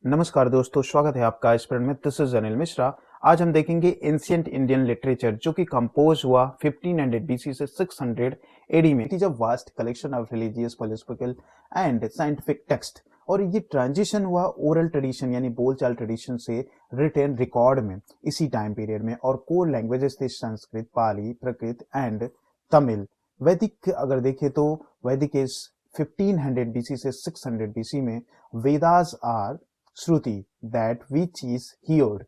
नमस्कार दोस्तों, स्वागत है आपका इस में। This is Anil Mishra. आज हम देखेंगे एंशिएंट इंडियन लिटरेचर जो कि कंपोज हुआ 1500 बीसी से 600 एडी में। It is a vast collection of religious, philosophical and scientific text और ये ट्रांजिशन हुआ ओरल ट्रेडिशन यानी बोलचाल ट्रेडिशन से रिटन रिकॉर्ड में इसी टाइम पीरियड में। और कोर लैंग्वेजेस थे संस्कृत, पाली, प्राकृत एंड तमिल। वैदिक अगर देखें तो वैदिक इज 1500 बीसी से 600 बीसी में। Vedas are shruti that which is heard,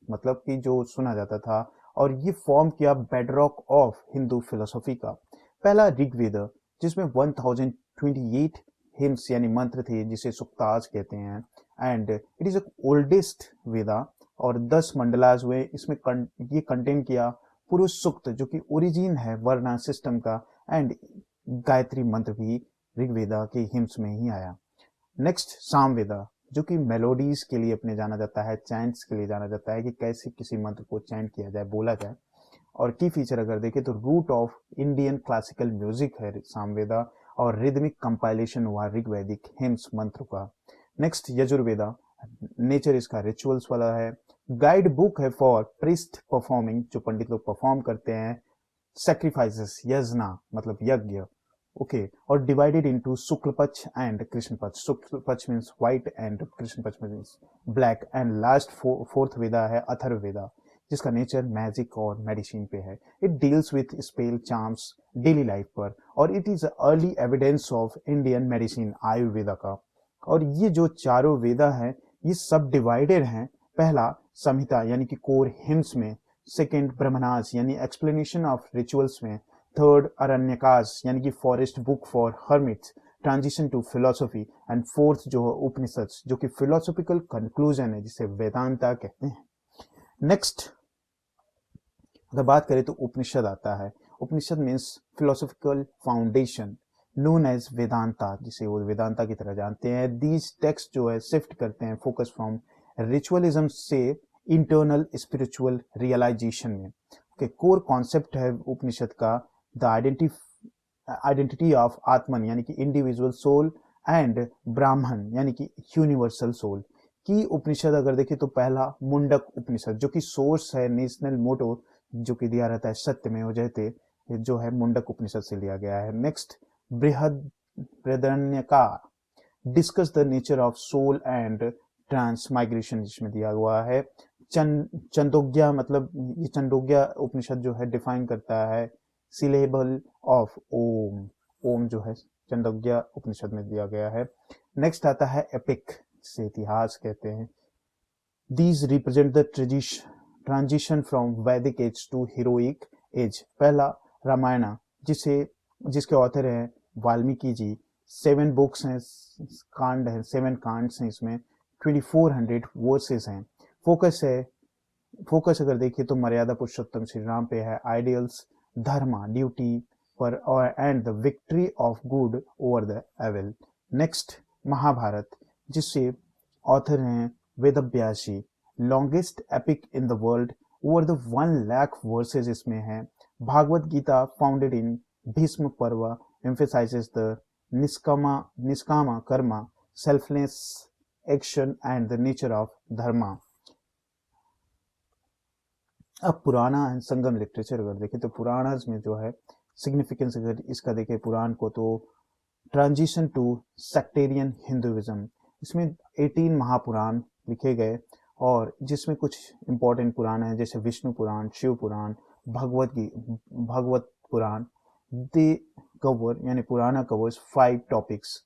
मतलब कि जो सुना जाता था, और ये फॉर्म किया बेडरॉक ऑफ हिंदू फिलोसॉफी का। पहला ऋग्वेद जिसमें 1028 हिम्स यानी मंत्र थे जिसे सुक्ताज कहते हैं एंड इट इज ओल्डेस्ट वेदा। और 10 मंडलाज हुए इसमें ये कंटेन किया पुरुष सुक्त जो कि ओरिजिन है वर्णा सिस्टम का, एंड गायत्री मंत्र भी ऋग्वेदा के हिम्स में ही आया। नेक्स्ट सामवेदा जो कि मेलोडीज के लिए अपने जाना जाता है, चैंट्स के लिए जाना जाता है कि कैसे किसी मंत्र को चैंट किया जाए, बोला जाए। और की फीचर अगर देखें तो root of Indian classical music है सामवेदा, और रिदमिक कंपाइलेशन हुआ ऋग्वैदिक हिम्स मंत्र का। नेक्स्ट यजुर्वेदा, नेचर इसका रिचुअल्स वाला है। गाइड बुक है फॉर प्रीस्ट परफॉर्मिंग, जो पंडित लोग परफॉर्म करते हैं सेक्रीफाइसेस, यजना मतलब यज्ञ। ओके, और डिवाइडेड इनटू शुक्ल पक्ष एंड कृष्ण पक्ष। शुक्ल पक्ष मींस व्हाइट एंड कृष्ण पक्ष means black. And last fourth Veda है अथर्ववेदा जिसका नेचर मैजिक और मेडिसिन पे है। It deals with spell charms daily life पर, और it is early evidence of Indian medicine Ayurveda का। और ये जो चारों वेदा है ये सब डिवाइडेड हैं। पहला संहिता यानी कि कोर हिम्स में, सेकेंड ब्रह्मणास यानी एक्सप्लेनेशन ऑफ रिचुअल्स में, थर्ड अरण्यकास यानी कि forest book for hermits transition to philosophy, and fourth जो है उपनिषद जो कि फिलोसॉफिकल कंक्लूजन है जिसे वेदांता कहते हैं। नेक्स्ट अगर बात करें तो उपनिषद आता है। Upanishad means philosophical foundation known as Vedanta, जिसे वो वेदांता की तरह जानते हैं। दीज टेक्स्ट जो है शिफ्ट करते हैं फोकस फ्रॉम रिचुअलिज्म से इंटरनल स्पिरिचुअल रियलाइजेशन में। ओके, कोर कॉन्सेप्ट है उपनिषद का द आइडेंटिटी ऑफ आत्मन यानी कि इंडिविजुअल सोल, एंड ब्राह्मण यानी कि यूनिवर्सल सोल की उपनिषद अगर देखें तो पहला मुंडक उपनिषद जो कि सोर्स है नेशनल मोटो जो कि दिया रहता है सत्यमेव जयते, जो है मुंडक उपनिषद से लिया गया है। Next Brihad Brihadaranyaka discuss the nature of soul and transmigration जिसमें दिया हुआ है। चंदोग्या मतलब ये चंदोग्या उपनिषद जो है डिफाइन करता है सिलेबल ऑफ ओम। ओम जो है चंदोग्या उपनिषद में दिया गया है। नेक्स्ट आता है एपिक जिसे इतिहास कहते हैं। These represent the transition from वैदिक एज टू हीरोइक एज। पहला रामायण जिसके ऑथर हैं वाल्मीकि जी। 7 बुक्स हैं, कांड है, 7 कांड्स हैं इसमें, 2400 वर्सेस हैं। फोकस अगर देखिए तो मर्यादा पुरुषोत्तम श्री राम पे है, आइडियल्स, धर्मा ड्यूटी पर, और and the victory of good over the evil. Next Mahabharata जिससे ऑथर हैं Vedavyasa ji. Longest epic in the world, over the 1 lakh verses इसमें है। Bhagavad Gita founded in Bhishma Parva emphasizes the niskama karma, selfless action and the nature of dharma। अब पुराना and Sangam literature अगर देखें तो पुराणास में जो है सिग्निफिकेंस अगर इसका देखें पुराण को तो ट्रांजिशन टू सेक्टेरियन हिंदुइज्म, इसमें 18 महापुराण लिखे गए, और जिसमें कुछ इंपॉर्टेंट पुराण हैं जैसे विष्णु पुराण, शिव पुराण, भगवत पुराण। दे कवर यानी Purana covers 5 topics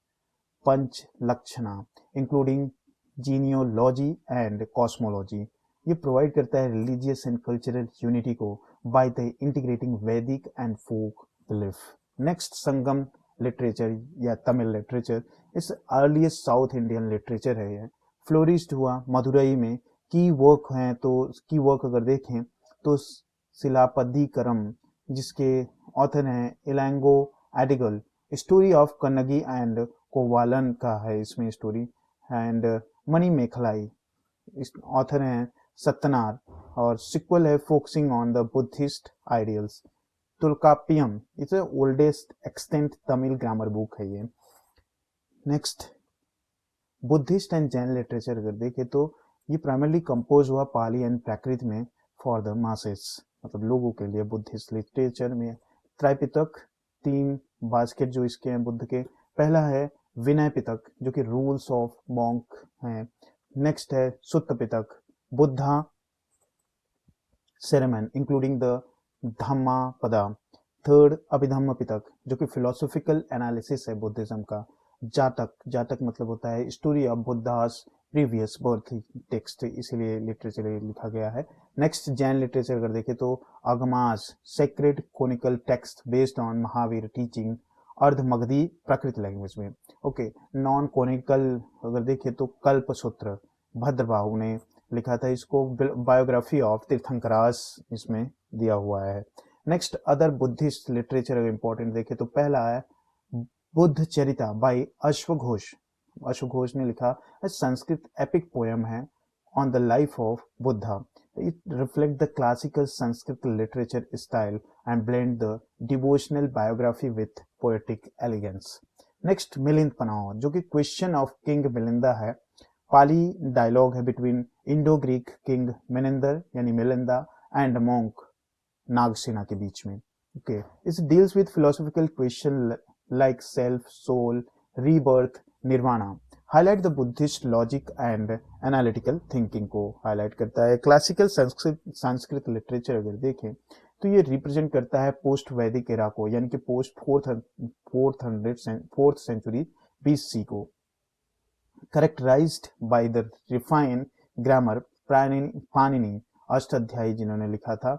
Pancha Lakshana including genealogy and cosmology. ये प्रोवाइड करता है रिलीजियस एंड कल्चरल यूनिटी को by the integrating Vedic and folk belief. Next Sangam literature या तमिल लिटरेचर, इस अर्लीस्ट साउथ इंडियन लिटरेचर है। ये फ्लोरिस्ड हुआ मदुरई में। की वर्क हैं तो की वर्क अगर देखें तो सिलापद्दीकरम जिसके ऑथर हैं Ilango Adigal. Story of Kannagi and Kovalan का है इसमें story, and Manimekalai author हैं सत्तनार, और सिक्वल है focusing on the Buddhist ideals. Tolkappiyam it's oldest extant Tamil grammar book है ये। Next Buddhist and Jain literature अगर देखें तो ये प्राइमरली कंपोज हुआ पाली एंड प्राकृत में फॉर द मासेस, मतलब लोगों के लिए। बुद्धिस्ट लिटरेचर में त्रैपिटक, 3 बास्केट जो इसके हैं बुद्ध के। पहला है विनय पिटक जो कि रूल्स ऑफ मॉन्क है। नेक्स्ट है Sutta Pitaka, Buddha sermon including the Dhammapada. Third Abhidhamma Pitaka जो कि फिलोसॉफिकल एनालिसिस है बुद्धिज्म का। जातक, जातक मतलब होता है story of Buddha's previous birth text, इसीलिए लिटरेचर लिखा गया है। नेक्स्ट जैन लिटरेचर अगर देखें तो Agamas, sacred canonical text based on Mahavira teaching, Ardhamagadhi Prakrit language में। ओके, नॉन कोनिकल अगर देखें तो कल्प सूत्र, भद्रबाहु ने लिखा था इसको। बायोग्राफी ऑफ तीर्थंकरास इसमें दिया हुआ है। नेक्स्ट अदर बुद्धिस्ट लिटरेचर अगर इंपॉर्टेंट देखें तो पहला है बुद्ध चरिता बाय अश्वघोष। अश्वघोष ने लिखा संस्कृत एपिक पोयम है on the life of Buddha. It reflect the classical Sanskrit literature style and blend the devotional biography with poetic elegance. Next Milind Panha जो कि क्वेश्चन ऑफ किंग मिलिंदा है। पाली डायलॉग है between Indo Greek king Menander यानी मिलिंदा एंड मॉन्क नागसेना के बीच में। Okay, इस deals with philosophical question like self, soul, rebirth, nirvana. Highlight the Buddhist logic and analytical thinking को highlight करता है। क्लासिकल संस्कृत लिटरेचर अगर देखें तो ये रिप्रेजेंट करता है पोस्ट वैदिक एरा को, यानी कि पोस्ट फोर्थ सेंचुरी BC को। Characterized by the refined grammar Panini Ashtadhyayi जिन्होंने लिखा था,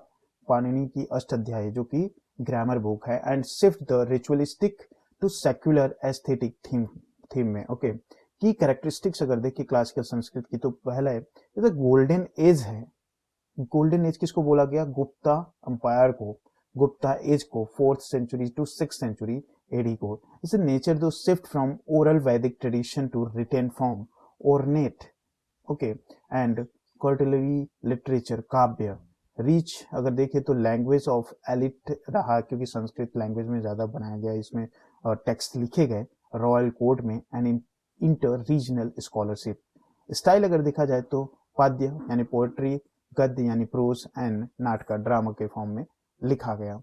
पाणिनि की अष्टाध्यायी जो कि ग्रामर बुक है। And shift the ritualistic to secular aesthetic theme में। ओके, की कैरेक्टरिस्टिक्स अगर देखिए क्लासिकल संस्कृत की तो पहला है ये गोल्डन एज है। गोल्डन एज किसको बोला गया? गुप्ता अंपायर को, गुप्ता एज को, 4th century to 6th century AD को। इसे नेचर दो shift from oral Vedic tradition to written form ornate, okay, and courtly literature kavya. Reach अगर देखें तो लैंग्वेज ऑफ एलिट रहा, क्योंकि संस्कृत लैंग्वेज में ज्यादा बनाया गया, इसमें टेक्स्ट लिखे गए रॉयल कोर्ट में, and inter regional scholarship. Style अगर देखा जाए तो पद्य यानी पोएट्री, गद्य यानी प्रोज, एंड नाटक ड्रामा के फॉर्म में लिखा गया।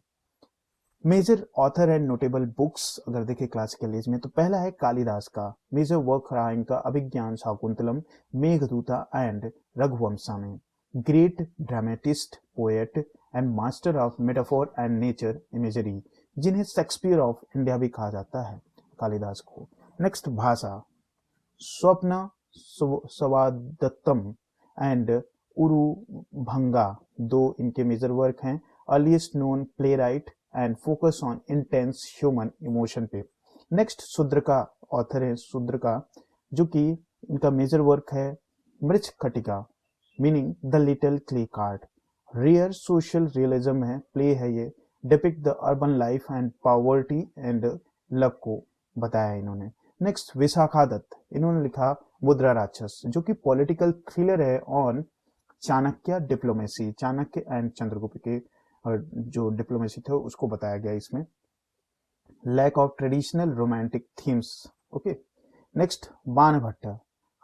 Major author and notable books अगर देखें क्लासिकल एज में तो पहला है कालिदास का मेजर वर्क रहा इनका अभिज्ञान शाकुंतलम, मेघदूता एंड रघुवंशा में। Great dramatist, poet and master of metaphor and nature imagery, जिन्हें शेक्सपियर ऑफ इंडिया भी कहा जाता है कालिदास को। नेक्स्ट भाषा, स्वप्न सवादत्तम एंड उरुभंगा, 2 इनके मेजर वर्क हैं। Earliest known play right and focus on intense human emotion पे। नेक्स्ट शूद्र का ऑथर है शूद्र का, जो कि इनका मेजर वर्क है Mrichchhakatika, meaning the little clay cart. Rare social realism है, प्ले है ये, depict the urban life and poverty and love को बताया इन्होंने। नेक्स्ट विशाखादत्त, इन्होंने लिखा मुद्रा राक्षस, जो कि पॉलिटिकल थ्रिलर है on Chanakya diplomacy, Chanakya and Chandragupta के जो डिप्लोमेसी थे उसको बताया गया इसमें। Lack of traditional romantic themes, okay. Next Banabhatta,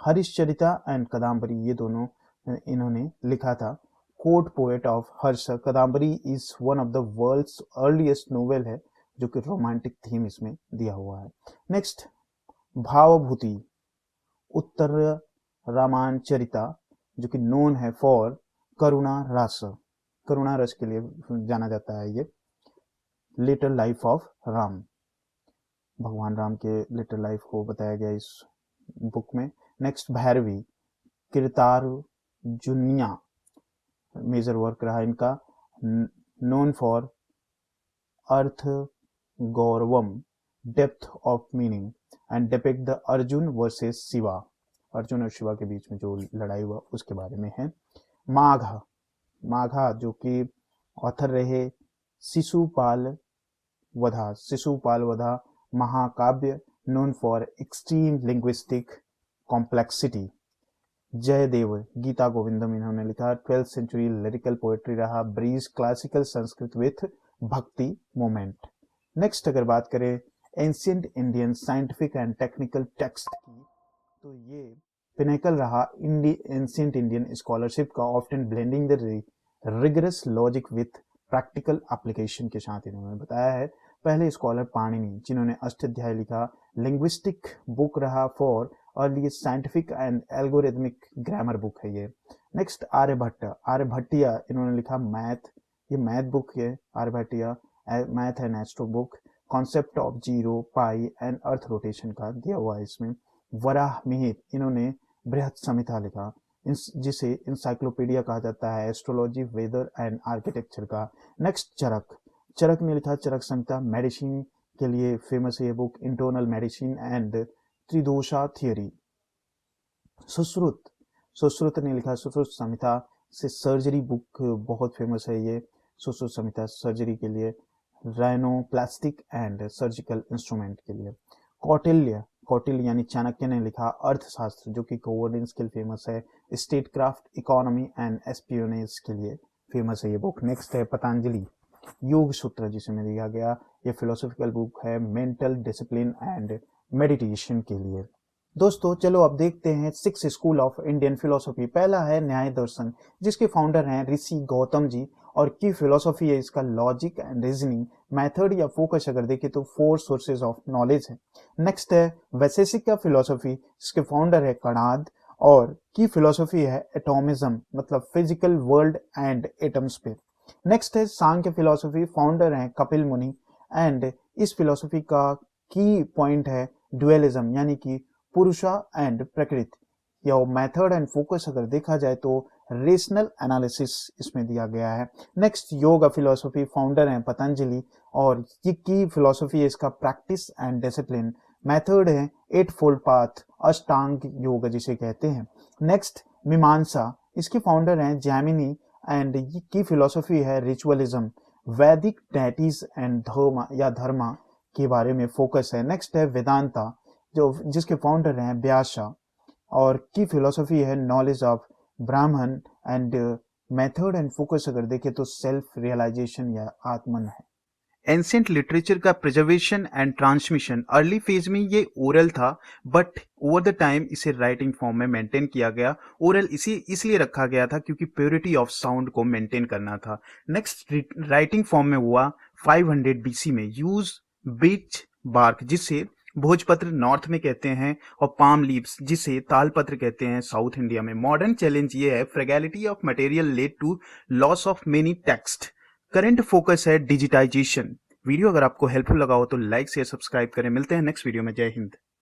Harshacharita and Kadambari, ये दोनों इन्होंने लिखा था। Court poet of Harsha, Kadambari is one of the world's earliest novel है, जो कि रोमांटिक थीम इसमें दिया हुआ है। नेक्स्ट भावभूति, उत्तर रामाचरिता, जो कि नोन है फॉर करुणा रस, करुणा रस के लिए जाना जाता है ये। लिटिल लाइफ ऑफ राम, भगवान राम के लिटिल लाइफ को बताया गया इस बुक में। Next Bharavi, Kiratarjuniya, major work रहा इनका, known for artha gauravam, depth of meaning, and depict the Arjuna versus Shiva, Arjuna और शिवा के बीच में जो लड़ाई हुआ उसके बारे में है। माघा, माघा जो कि ऑथर रहे शिशुपाल वधा, शिशुपाल वधा महाकाव्य, known for extreme linguistic complexity. Jayadeva, Gita Govindam इन्होंने लिखा, 12th सेंचुरी लिरिकल पोएट्री रहा, bridge classical Sanskrit with bhakti movement. Next अगर बात करें ancient Indian scientific and technical text की तो ये पिनेकल रहा एंशिएंट इंडियन स्कॉलरशिप का, often blending the rigorous logic with practical application के साथ इन्होंने बताया है। पहले स्कॉलर पाणिनि जिन्होंने अष्टाध्यायी लिखा, लिंग्विस्टिक बुक रहा for early scientific and algorithmic grammar book है ये। नेक्स्ट आर्यभट्टिया इन्होंने लिखा मैथ, ये मैथ बुक है Aryabhatiya, math and astro book, concept of zero pi and earth rotation का दिया हुआ है इसमें। वराहमिहिर इन्होंने बृहत संहिता लिखा, जिसे इंसाइक्लोपीडिया कहा जाता है एस्ट्रोलॉजी, वेदर एंड आर्किटेक्चर का। नेक्स्ट चरक ने लिखा चरक संहिता, मेडिसिन के लिए फेमस है ये book, internal medicine and tridosha theory. Sushruta ने लिखा सुश्रुत संहिता से सर्जरी बुक बहुत फेमस है ये, सुश्रुत संहिता सर्जरी के लिए, राइनोप्लास्टिक एंड सर्जिकल इंस्ट्रूमेंट के लिए। कौटिल्य यानी चाणक्य ने लिखा अर्थशास्त्र, जो कि कोऑर्डिनेट्स के लिए फेमस है, state craft, economy and espionage के लिए फेमस है ये बुक। नेक्स्ट है पतंजलि योग सूत्र, जिसमें दिया गया, ये फिलोसॉफिकल बुक है मेंटल डिसिप्लिन एंड मेडिटेशन के लिए। दोस्तों चलो अब देखते हैं 6 स्कूल ऑफ इंडियन फिलोसॉफी। पहला है न्याय दर्शन, जिसके फाउंडर हैं ऋषि गौतम जी, और की फिलोसॉफी है इसका लॉजिक एंड रीजनिंग। मेथड या फोकस अगर देखें तो 4 सोर्सेज ऑफ नॉलेज है। नेक्स्ट है वैशेषिक फिलोसॉफी, जिसके फाउंडर है कणाद, और की फिलोसॉफी है एटॉमिज्म, मतलब फिजिकल वर्ल्ड एंड एटम्स पे। नेक्स्ट है सांख्य फिलोसॉफी, फाउंडर है कपिल मुनि, एंड इस फिलोसॉफी का की पॉइंट है ड्यूअलिज्म, यानी कि पुरुषा एंड प्रकृति। या मेथड एंड फोकस अगर देखा जाए तो रेशनल एनालिसिस इसमें दिया गया है। नेक्स्ट योगा फिलोसॉफी, फाउंडर है पतंजलि, और ये की फिलोसॉफी है इसका प्रैक्टिस एंड डिसिप्लिन। मेथड है 8 फोल्ड पाथ, अष्टांग योग जिसे कहते हैं। नेक्स्ट मीमांसा, इसके फाउंडर हैं जैमिनी, एंड की फिलोसॉफी है रिचुअलिज्म, वैदिक डेटीज एंड धर्मा के बारे में फोकस है। नेक्स्ट है वेदांता, जिसके फाउंडर हैं व्यासा, और की फिलोसॉफी है नॉलेज ऑफ ब्राह्मण, एंड मेथड एंड फोकस अगर देखें तो सेल्फ रियलाइजेशन या आत्मन है। एंशिएंट लिटरेचर का preservation and transmission, early phase में ये ओरल था, बट ओवर द टाइम इसे राइटिंग फॉर्म में मेंटेन किया गया। ओरल इसलिए रखा गया था क्योंकि प्योरिटी ऑफ साउंड को मेंटेन करना था। नेक्स्ट राइटिंग फॉर्म में हुआ 500 BC में, यूज बीच बार्क जिसे भोजपत्र नॉर्थ में कहते हैं, और पाम लीव्स जिसे तालपत्र कहते हैं साउथ इंडिया में। मॉडर्न चैलेंज ये है fragility of material led to loss of many text. Current focus है डिजिटाइजेशन। वीडियो अगर आपको हेल्पफुल लगा हो तो लाइक शेयर सब्सक्राइब करें। मिलते हैं नेक्स्ट वीडियो में। जय हिंद।